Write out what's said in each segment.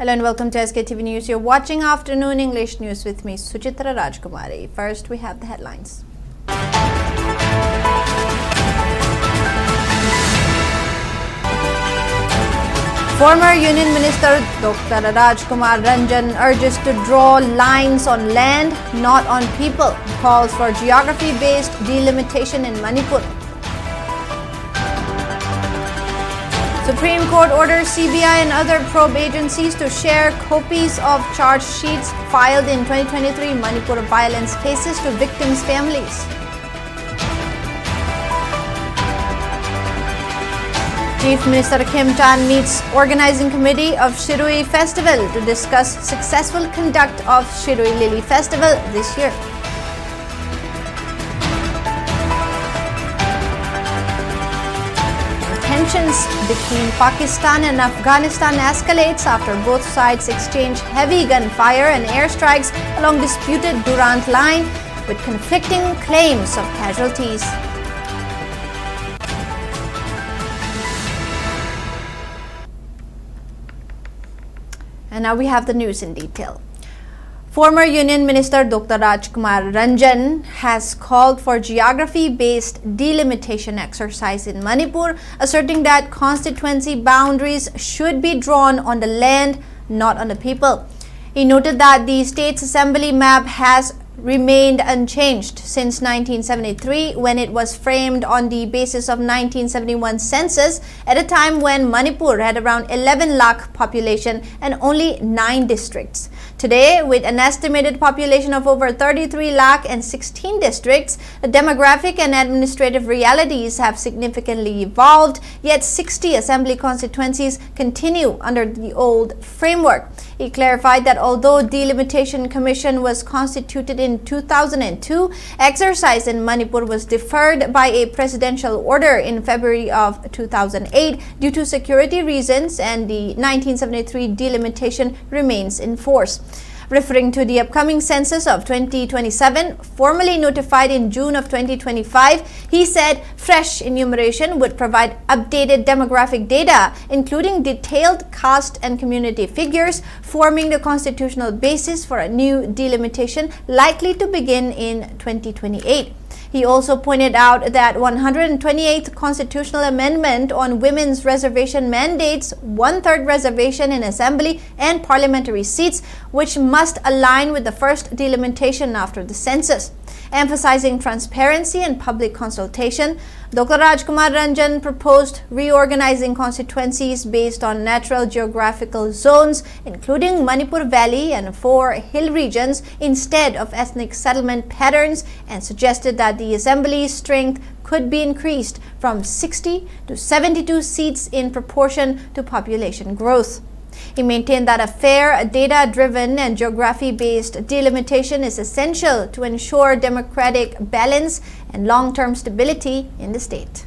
Hello and welcome to SKTV News. You're watching Afternoon English News with me, Suchitra Rajkumari. First, we have the headlines. Former Union Minister Dr. Rajkumar Ranjan urges to draw lines on land, not on people. Calls for geography-based delimitation in Manipur. Supreme Court orders CBI and other probe agencies to share copies of charge sheets filed in 2023 Manipur violence cases to victims' families. Chief Minister Kim Chan meets organizing committee of Shirui Festival to discuss successful conduct of Shirui Lily Festival this year. Tensions between Pakistan and Afghanistan escalates after both sides exchange heavy gunfire and airstrikes along disputed Durand line with conflicting claims of casualties. And now we have the news in detail. Former Union Minister Dr. Rajkumar Ranjan has called for geography-based delimitation exercise in Manipur, asserting that constituency boundaries should be drawn on the land, not on the people. He noted that the state's assembly map has remained unchanged since 1973, when it was framed on the basis of 1971 census at a time when Manipur had around 11 lakh population and only 9 districts. Today, with an estimated population of over 33 lakh and 16 districts, the demographic and administrative realities have significantly evolved, yet 60 assembly constituencies continue under the old framework. He clarified that although Delimitation Commission was constituted in 2002, exercise in Manipur was deferred by a presidential order in February of 2008 due to security reasons, and the 1973 delimitation remains in force. Referring to the upcoming census of 2027, formally notified in June of 2025, he said fresh enumeration would provide updated demographic data, including detailed caste and community figures, forming the constitutional basis for a new delimitation likely to begin in 2028. He also pointed out that 128th constitutional amendment on women's reservation mandates 1/3 reservation in assembly and parliamentary seats, which must align with the first delimitation after the census. Emphasizing transparency and public consultation, Dr. Rajkumar Ranjan proposed reorganizing constituencies based on natural geographical zones, including Manipur Valley and 4 hill regions, instead of ethnic settlement patterns, and suggested that the assembly's strength could be increased from 60 to 72 seats in proportion to population growth. He maintained that a fair, data-driven and geography-based delimitation is essential to ensure democratic balance and long-term stability in the state.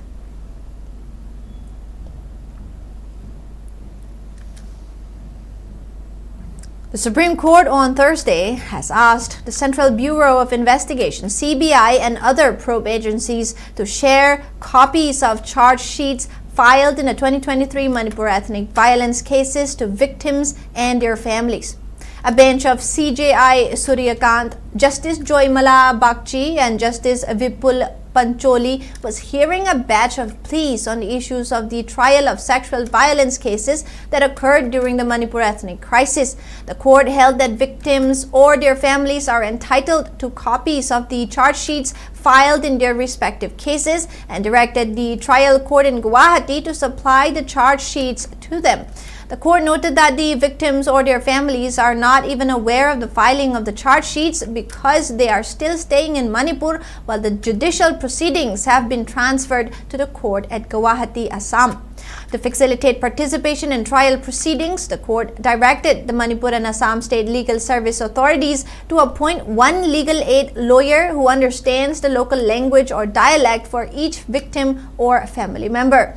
The Supreme Court on Thursday has asked the Central Bureau of Investigation, CBI, and other probe agencies to share copies of charge sheets filed in the 2023 Manipur ethnic violence cases to victims and their families. A bench of CJI Suryakant, Justice Joymala Bakchi and Justice Vipul Pancholi was hearing a batch of pleas on the issues of the trial of sexual violence cases that occurred during the Manipur ethnic crisis. The court held that victims or their families are entitled to copies of the charge sheets filed in their respective cases and directed the trial court in Guwahati to supply the charge sheets to them. The court noted that the victims or their families are not even aware of the filing of the charge sheets because they are still staying in Manipur while the judicial proceedings have been transferred to the court at Guwahati, Assam. To facilitate participation in trial proceedings, the court directed the Manipur and Assam State Legal Service authorities to appoint one legal aid lawyer who understands the local language or dialect for each victim or family member.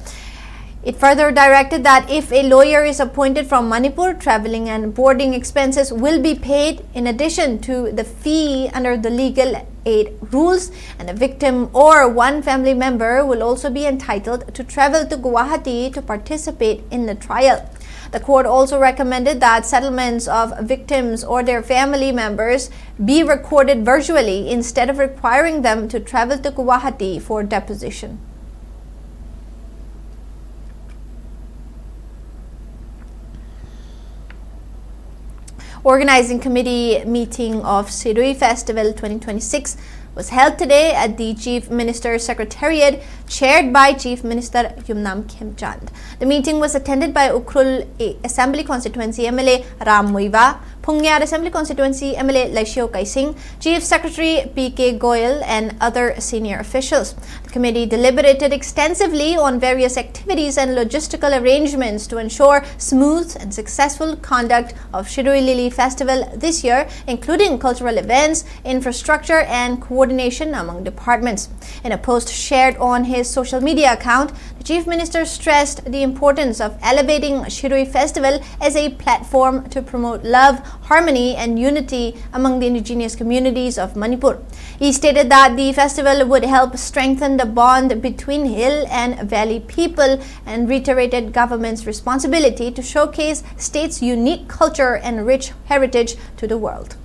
It further directed that if a lawyer is appointed from Manipur, traveling and boarding expenses will be paid in addition to the fee under the legal aid rules, and the victim or one family member will also be entitled to travel to Guwahati to participate in the trial. The court also recommended that settlements of victims or their family members be recorded virtually instead of requiring them to travel to Guwahati for deposition. Organizing committee meeting of Shirui Festival 2026 was held today at the Chief Minister's Secretariat, chaired by Chief Minister Yumnam Khemchand. The meeting was attended by Ukhrul Assembly Constituency MLA Ram Muiva, Phungyar Assembly Constituency MLA Laishio Kaising, Chief Secretary P.K. Goyal and other senior officials. The committee deliberated extensively on various activities and logistical arrangements to ensure smooth and successful conduct of Shirui Lily Festival this year, including cultural events, infrastructure and coordination among departments. In a post shared on his social media account, the Chief Minister stressed the importance of elevating Shirui Festival as a platform to promote love, harmony and unity among the indigenous communities of Manipur. He stated that the festival would help strengthen the bond between hill and valley people and reiterated government's responsibility to showcase state's unique culture and rich heritage to the world.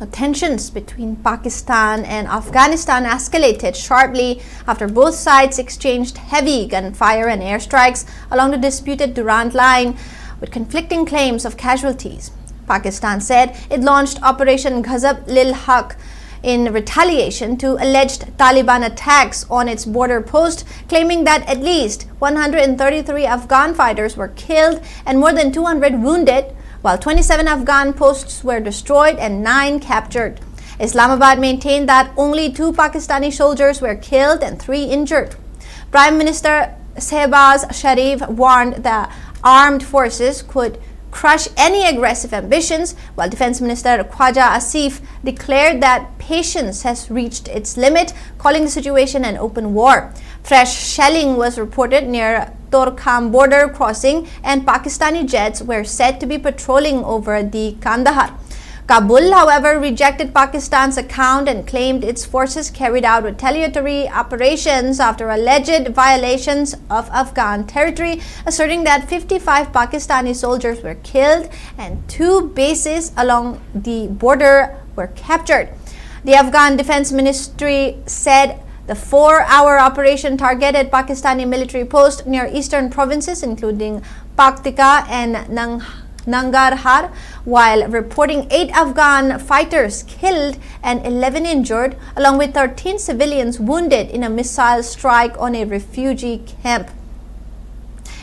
The tensions between Pakistan and Afghanistan escalated sharply after both sides exchanged heavy gunfire and airstrikes along the disputed Durand line, with conflicting claims of casualties. Pakistan said it launched Operation Ghazab-Lil-Haq in retaliation to alleged Taliban attacks on its border post, claiming that at least 133 Afghan fighters were killed and more than 200 wounded, while 27 Afghan posts were destroyed and 9 captured. Islamabad maintained that only 2 Pakistani soldiers were killed and 3 injured. Prime Minister Shehbaz Sharif warned the armed forces could crush any aggressive ambitions, while Defense Minister Khwaja Asif declared that patience has reached its limit, calling the situation an open war. Fresh shelling was reported near Torkham border crossing, and Pakistani jets were said to be patrolling over the Kandahar. Kabul, however, rejected Pakistan's account and claimed its forces carried out retaliatory operations after alleged violations of Afghan territory, asserting that 55 Pakistani soldiers were killed and 2 bases along the border were captured. The Afghan Defense Ministry said the 4-hour operation targeted Pakistani military posts near eastern provinces, including Paktika and Nangarhar, while reporting 8 Afghan fighters killed and 11 injured, along with 13 civilians wounded in a missile strike on a refugee camp.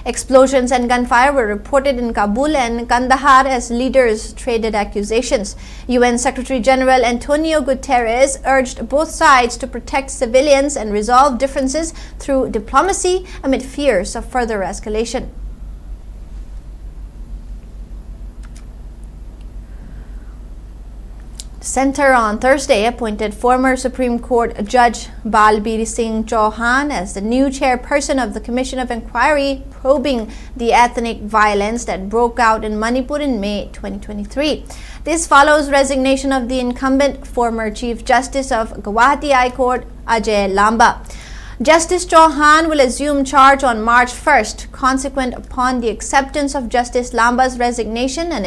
Explosions and gunfire were reported in Kabul and Kandahar as leaders traded accusations. UN Secretary-General Antonio Guterres urged both sides to protect civilians and resolve differences through diplomacy amid fears of further escalation. Center on Thursday appointed former Supreme Court Judge Balbir Singh Chauhan as the new chairperson of the Commission of Inquiry probing the ethnic violence that broke out in Manipur in May 2023. This follows resignation of the incumbent former Chief Justice of Guwahati High Court, Ajay Lamba. Justice Chauhan will assume charge on March 1st, consequent upon the acceptance of Justice Lamba's resignation and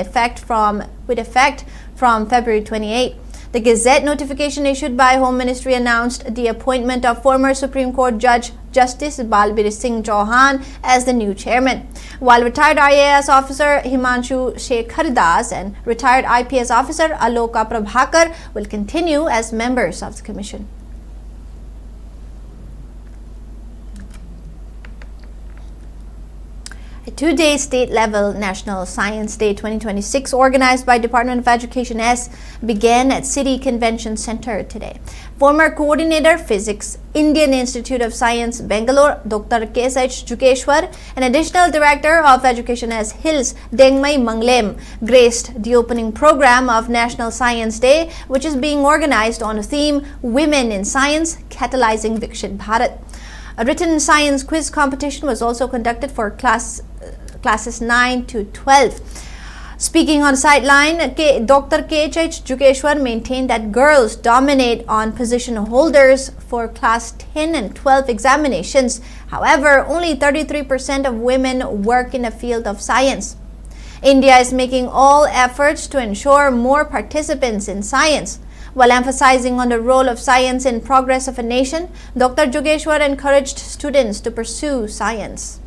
with effect from February 28. The Gazette notification issued by Home Ministry announced the appointment of former Supreme Court Judge Justice Balbir Singh Chauhan as the new chairman, while retired IAS officer Himanshu Shekhar Das and retired IPS officer Aloka Prabhakar will continue as members of the commission. A 2-day state-level National Science Day 2026 organized by Department of Education-S began at City Convention Center today. Former Coordinator Physics, Indian Institute of Science, Bangalore, Dr. K.S.H. Jukeshwar, and Additional Director of Education-S Hills, Dengmai Manglem, graced the opening program of National Science Day, which is being organized on a theme Women in Science, Catalyzing Vikshit Bharat. A written science quiz competition was also conducted for classes 9 to 12. Speaking on sideline, Dr. K.H. Jugeshwar maintained that girls dominate on position holders for class 10 and 12 examinations. However, only 33% of women work in the field of science. India is making all efforts to ensure more participants in science. While emphasizing on the role of science in progress of a nation, Dr. Jugeshwar encouraged students to pursue science.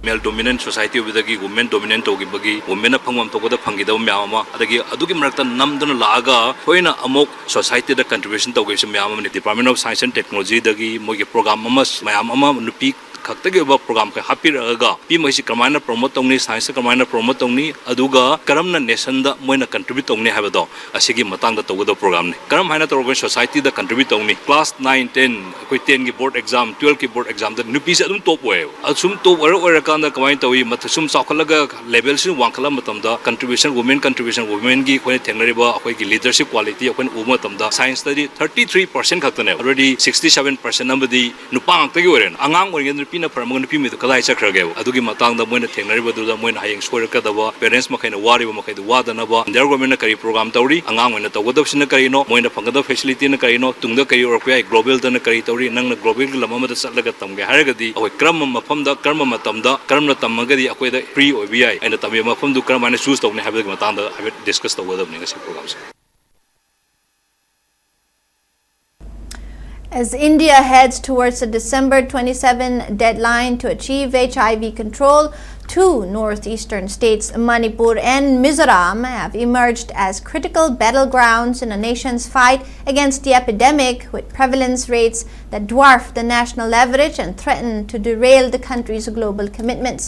Male dominant society with the women dominant bagi women pangam to the pangida myama adagi aduki marakta namdana laga hoina amok society the contribution to myama Department of Science and Technology dagi mogi program amas mayama nupi खक्तगे ब programme के हापिरगा पी मैसी क्रमाना promote तौनी science क्रमाना promote तौनी अदुगा करमना नेशन द मोइना कंट्रीब्यूट तौनी हाबदो असिगी मतांग द तौगदो प्रोग्राम ने करम हाइना तौरगन सोसाइटी द कंट्रीब्यूट तौनी क्लास 9 10 कोई 10 की बोर्ड एग्जाम 12 की बोर्ड एग्जाम द नुपी से अदुम टॉप वे असुम टॉप ओर कांदा कमाइन तौई मथसुम चाखलगा लेवल से वांखला मतम द कंट्रीब्यूशन वुमेन की कोई थेंगरिबा अखोई की लीडरशिप क्वालिटी अपन उम मतम द साइंस द 33% खक्तने ऑलरेडी 67% नंबदी नुपांग तगी ओरेन अंगांग ओरगन पीना परमगन पी में कदाई चक्रगे अदुगी मतांग द मोइना थेंगरिबदुदा मोइना हायंग सोरकदबा पेरेंट्स मखैना वारिबा मखैदु वादनबा इंडिया गवर्नमेंट करी प्रोग्राम तौरी अंगांग ओइना तौगदबसिना करिनो मोइना फंगदा फैसिलिटी न करिनो तुंगदा करी ओरपय ग्लोबल दन करी तौरी नंगना ग्लोबल लममदा चलगा तमगे हारगदी अखोय क्रम मफमदा कर्म मतमदा कर्मना तमगदी अखोयदा फ्री ओबिआई एंड तमे मफमदु कर्माने चूज तौने हाबगे मतांगदा हाबे discuss तौगदबनि ngasi program se. As India heads towards the December 27 deadline to achieve HIV control, two northeastern states, Manipur and Mizoram, have emerged as critical battlegrounds in the nation's fight against the epidemic, with prevalence rates that dwarf the national average and threaten to derail the country's global commitments.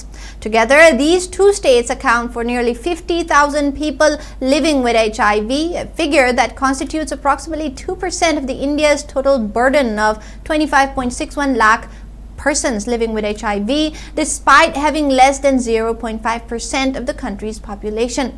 Together, these two states account for nearly 50,000 people living with HIV, a figure that constitutes approximately 2% of the India's total burden of 25.61 lakh persons living with HIV, despite having less than 0.5% of the country's population.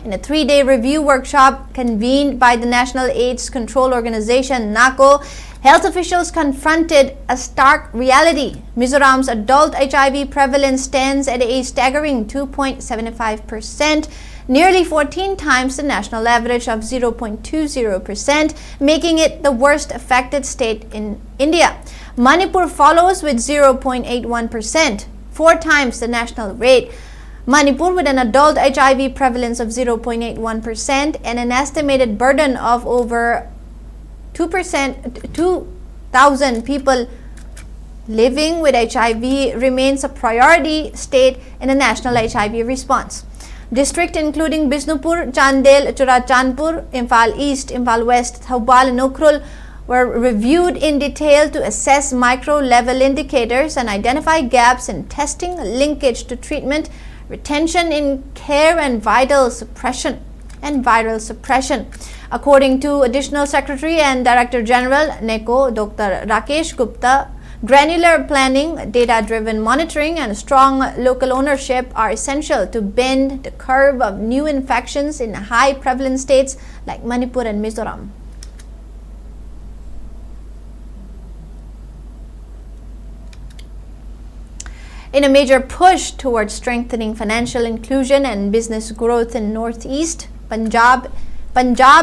In a 3-day review workshop convened by the National AIDS Control Organization, NACO, health officials confronted a stark reality. Mizoram's adult HIV prevalence stands at a staggering 2.75%, nearly 14 times the national average of 0.20%, making it the worst affected state in India. Manipur follows with 0.81%, 4 times the national rate. Manipur, with an adult HIV prevalence of 0.81% and an estimated burden of over 2,000 people living with HIV, remains a priority state in the national HIV response. Districts including Bisnupur, Chandel, Churachandpur, Imphal East, Imphal West, Thoubal and Ukhrul were reviewed in detail to assess micro-level indicators and identify gaps in testing, linkage to treatment, retention in care and viral suppression. According to Additional Secretary and Director General, NECO, Dr. Rakesh Gupta, granular planning, data-driven monitoring, and strong local ownership are essential to bend the curve of new infections in high-prevalence states like Manipur and Mizoram. In a major push towards strengthening financial inclusion and business growth in Northeast, Punjab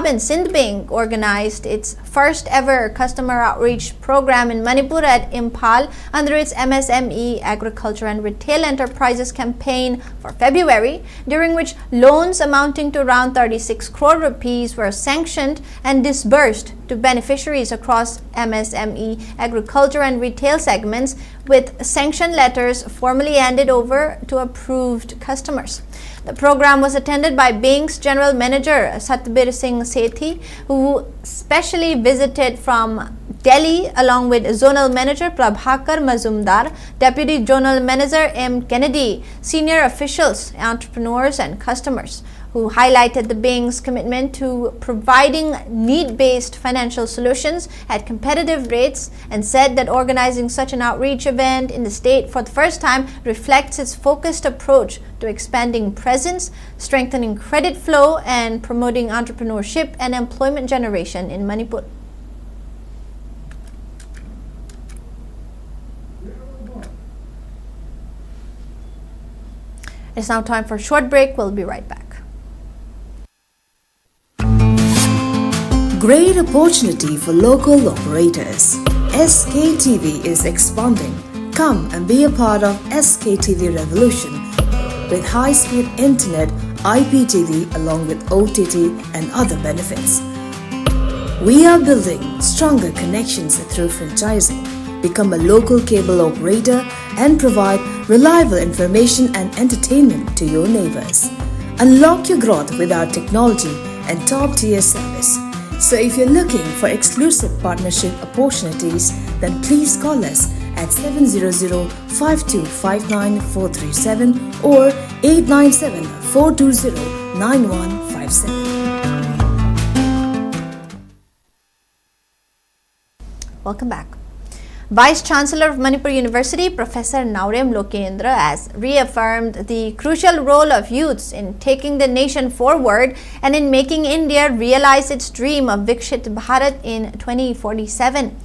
and Sindh Bank organized its first ever customer outreach program in Manipur at Imphal under its MSME Agriculture and Retail Enterprises campaign for February, during which loans amounting to around 36 crore rupees were sanctioned and disbursed to beneficiaries across MSME Agriculture and Retail segments, with sanction letters formally handed over to approved customers. The program was attended by Bank's General Manager Satbir Singh Sethi, who specially visited from Delhi along with Zonal Manager Prabhakar Mazumdar, Deputy Zonal Manager M. Kennedy, senior officials, entrepreneurs and customers, who highlighted the bank's commitment to providing need-based financial solutions at competitive rates, and said that organizing such an outreach event in the state for the first time reflects its focused approach to expanding presence, strengthening credit flow, and promoting entrepreneurship and employment generation in Manipur. It's now time for a short break. We'll be right back. Great opportunity for local operators. SKTV is expanding. Come and be a part of SKTV revolution with high-speed internet, IPTV along with OTT and other benefits. We are building stronger connections through franchising. Become a local cable operator and provide reliable information and entertainment to your neighbors. Unlock your growth with our technology and top-tier service. So if you're looking for exclusive partnership opportunities, then please call us at 700-5259-437 or 897-420-9157. Welcome back. Vice Chancellor of Manipur University, Professor Naurem Lokendra, has reaffirmed the crucial role of youths in taking the nation forward and in making India realize its dream of Vikshit Bharat in 2047.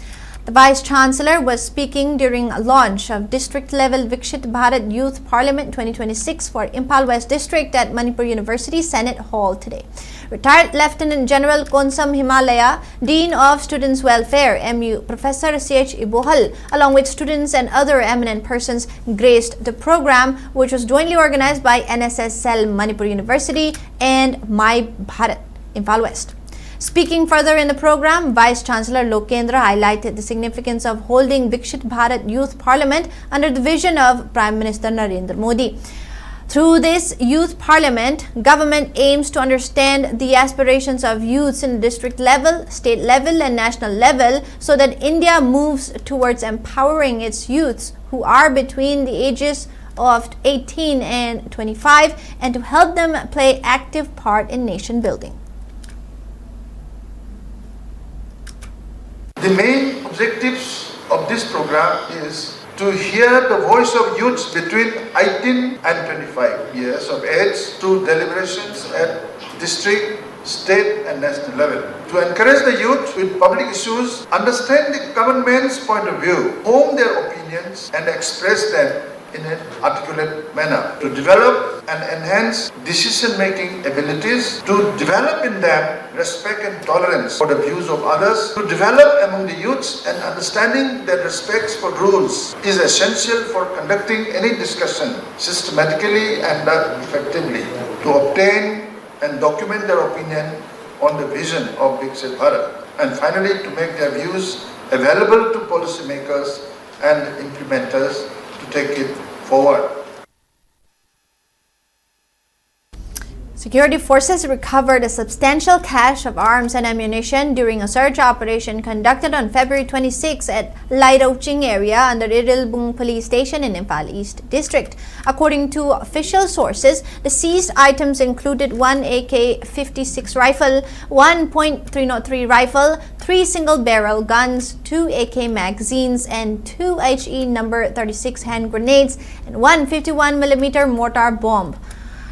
The Vice Chancellor was speaking during a launch of district-level Vikshit Bharat Youth Parliament 2026 for Imphal West District at Manipur University Senate Hall today. Retired Lieutenant General Konsam Himalaya, Dean of Students' Welfare, MU, Professor C.H. Ibohal, along with students and other eminent persons, graced the program, which was jointly organized by NSS Cell Manipur University and My Bharat, Imphal West. Speaking further in the program, Vice Chancellor Lokendra highlighted the significance of holding Vikshit Bharat Youth Parliament under the vision of Prime Minister Narendra Modi. Through this youth parliament, government aims to understand the aspirations of youths in district level, state level and national level so that India moves towards empowering its youths who are between the ages of 18 and 25 and to help them play active part in nation building. The main objectives of this program is to hear the voice of youths between 18 and 25 years of age through deliberations at district, state and national level. To encourage the youth with public issues, understand the government's point of view, hone their opinions and express them in an articulate manner. To develop and enhance decision-making abilities, to develop in them respect and tolerance for the views of others, to develop among the youths an understanding that respect for rules is essential for conducting any discussion systematically and effectively, to obtain and document their opinion on the vision of Vikshit Bharat, and finally to make their views available to policymakers and implementers to take it forward. Security forces recovered a substantial cache of arms and ammunition during a search operation conducted on February 26 at Lairoching area under Irilbung police station in Imphal East District. According to official sources, the seized items included one AK-56 rifle, one .303 rifle, 3 single-barrel guns, 2 AK magazines, and 2 HE number 36 hand grenades, and one 51mm mortar bomb.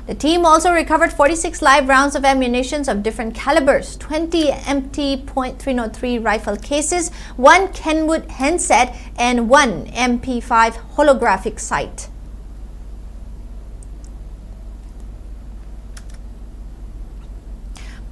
The team also recovered 46 live rounds of ammunition of different calibers, 20 empty .303 rifle cases, 1 Kenwood handset, and 1 MP5 holographic sight.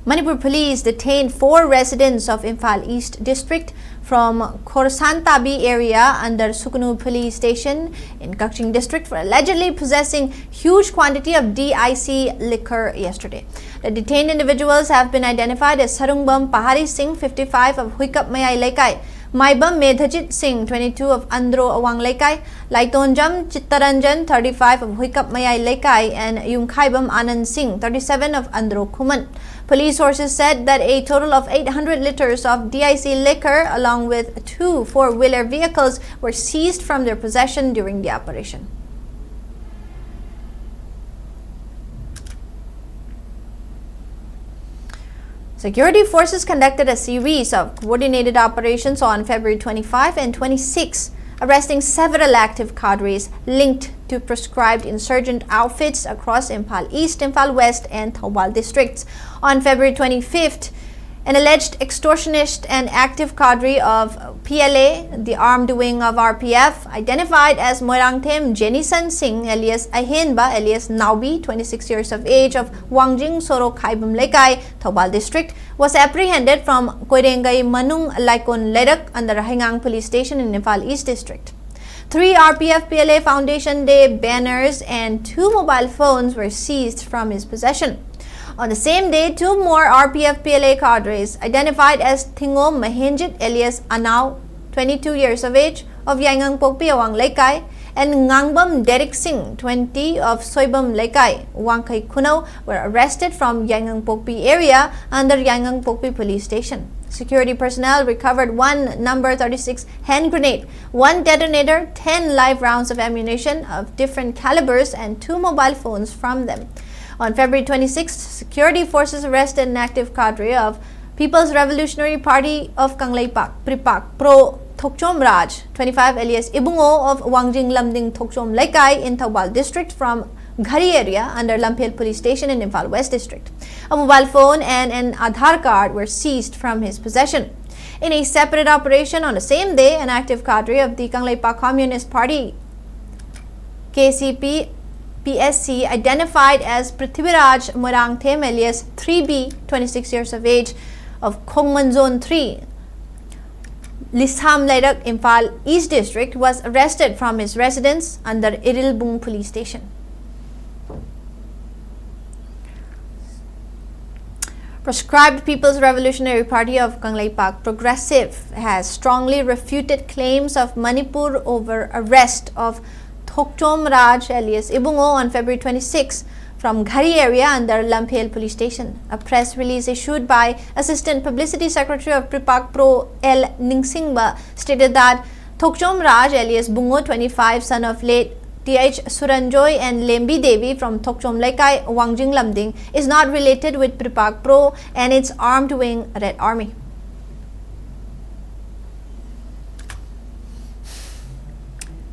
Manipur police detained 4 residents of Imphal East District from Khorsantabi area under Sukunu police station in Kakching district for allegedly possessing huge quantity of DIC liquor yesterday. The detained individuals have been identified as Sarungbam Pahari Singh, 55 of Huikap Mayai Laikai, Maibam Medhajit Singh, 22 of Andro Awang Laikai, Laitonjam Chittaranjan, 35 of Huikap Mayai Laikai, and Yungkhaibam Anand Singh, 37 of Andro Kuman. Police sources said that a total of 800 liters of DIC liquor along with 2 four-wheeler vehicles were seized from their possession during the operation. Security forces conducted a series of coordinated operations on February 25 and 26, arresting several active cadres linked to prescribed insurgent outfits across Imphal East, Imphal West, and Thoubal districts. On February 25th, An alleged extortionist and active cadre of PLA, the armed wing of RPF, identified as Moirangthem Jenison Singh alias Ahenba alias Naubi, 26 years of age, of Wangjing Soro Khaibam Lekai, Thoubal district, was apprehended from Koirengai Manung Laikon Ledak under Hingang police station in Imphal East district. 3 RPF PLA Foundation Day banners and 2 mobile phones were seized from his possession. On the same day, 2 more RPF PLA cadres, identified as Thingo Mahenjit alias Anau, 22 years of age, of Yangang Pokpi Awang Lekai, and Ngangbam Derek Singh, 20, of Soibam Lekai, Wangkai Kunau, were arrested from Yangang Pokpi area under Yangang Pokpi police station. Security personnel recovered 1 number 36 hand grenade, 1 detonator, 10 live rounds of ammunition of different calibers, and 2 mobile phones from them. On February 26th, security forces arrested an active cadre of People's Revolutionary Party of Kangleipak, Pripak, Pro Thokchom Raj, 25, alias Ibungo, of Wangjing Lamding Thokchom Lekai in Thoubal district from Ghari area under Lamphel police station in Imphal West district. A mobile phone and an Aadhaar card were seized from his possession. In a separate operation on the same day, an active cadre of the Kangleipak Communist Party, KCP PSC, identified as Prithviraj Moirangthem alias 3B, 26 years of age, of Khongman Zone 3, Lisham Ledak, Imphal East District, was arrested from his residence under Irilbung Police Station. Proscribed People's Revolutionary Party of Kangleipak Progressive has strongly refuted claims of Manipur over arrest of Thokchom Raj alias Ibungo on February 26 from Ghari area under Lamphel police station. A press release issued by Assistant Publicity Secretary of Pripak Pro L Ningsingba stated that Thokchom Raj alias Bungo, 25, son of late T.H. Suranjoy and Lembi Devi from Thokchom Lekai, Wangjing Lamding, is not related with Pripak Pro and its armed wing Red Army.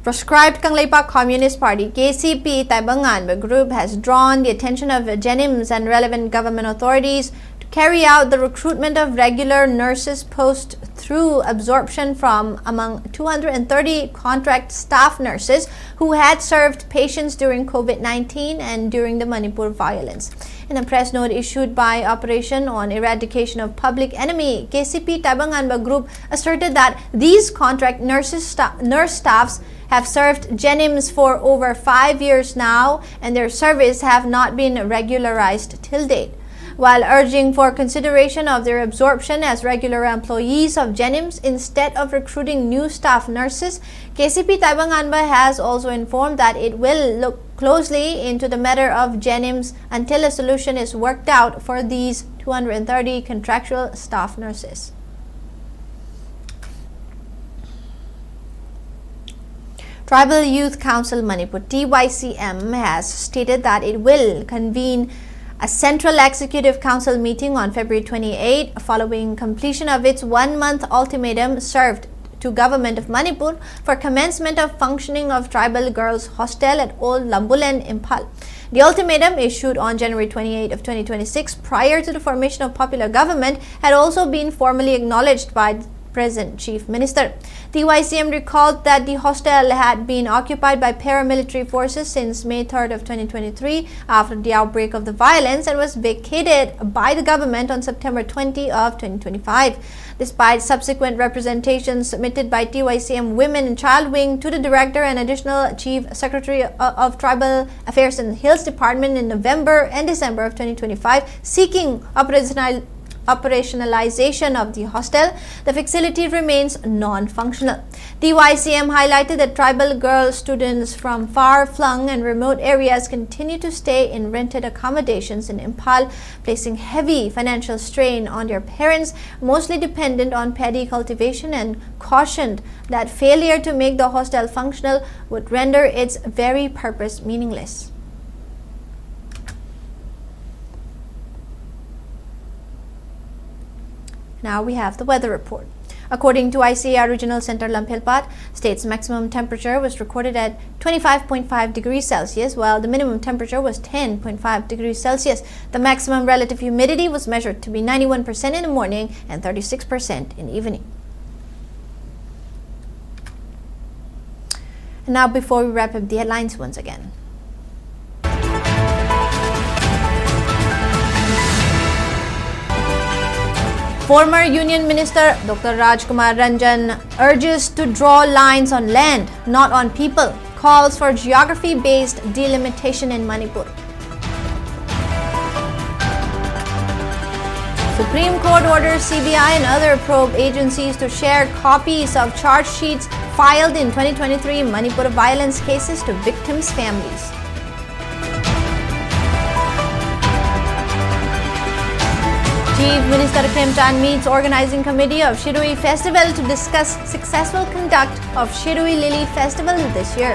Proscribed Kangleipak Communist Party KCP Taibangan group has drawn the attention of JENIMS and relevant government authorities to carry out the recruitment of regular nurses post through absorption from among 230 contract staff nurses who had served patients during COVID-19 and during the Manipur violence. In a press note issued by Operation on Eradication of Public Enemy, KCP Taibangan group asserted that these contract nurse staffs have served JENIMS for over 5 years now and their service have not been regularized till date. While urging for consideration of their absorption as regular employees of JENIMS instead of recruiting new staff nurses, KCP Taibangan has also informed that it will look closely into the matter of JENIMS until a solution is worked out for these 230 contractual staff nurses. Tribal Youth Council Manipur TYCM has stated that it will convene a Central Executive Council meeting on February 28 following completion of its 1-month ultimatum served to Government of Manipur for commencement of functioning of Tribal Girls Hostel at Old Lambulen, Imphal. The ultimatum issued on January 28 of 2026 prior to the formation of popular government had also been formally acknowledged by present Chief Minister. The YCM recalled that the hostel had been occupied by paramilitary forces since May 3rd of 2023 after the outbreak of the violence and was vacated by the government on September 20 of 2025. Despite subsequent representations submitted by TYCM Women and Child Wing to the Director and Additional Chief Secretary of Tribal Affairs and Hills Department in November and December of 2025 seeking operationalization of the hostel, the facility remains non-functional. The YCM highlighted that tribal girl students from far-flung and remote areas continue to stay in rented accommodations in Imphal, placing heavy financial strain on their parents, mostly dependent on paddy cultivation, and cautioned that failure to make the hostel functional would render its very purpose meaningless. Now we have the weather report. According to ICAR Regional Center Lamphilpat, state's maximum temperature was recorded at 25.5 degrees Celsius, while the minimum temperature was 10.5 degrees Celsius. The maximum relative humidity was measured to be 91% in the morning and 36% in the evening. And now, before we wrap up the headlines once again. Former Union Minister Dr. Rajkumar Ranjan urges to draw lines on land, not on people, calls for geography-based delimitation in Manipur. Supreme Court orders CBI and other probe agencies to share copies of charge sheets filed in 2023 Manipur violence cases to victims' families. Chief Minister Khemchan meets organizing committee of Shirui Festival to discuss successful conduct of Shirui Lily Festival this year.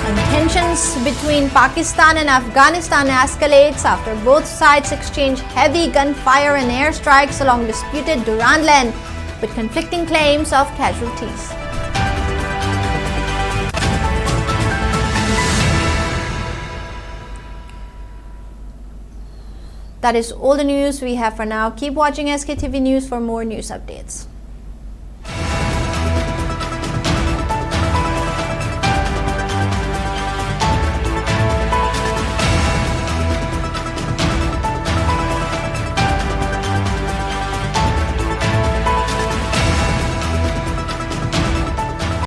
And tensions between Pakistan and Afghanistan escalates after both sides exchange heavy gunfire and airstrikes along disputed Durand land with conflicting claims of casualties. That is all the news we have for now. Keep watching SKTV News for more news updates.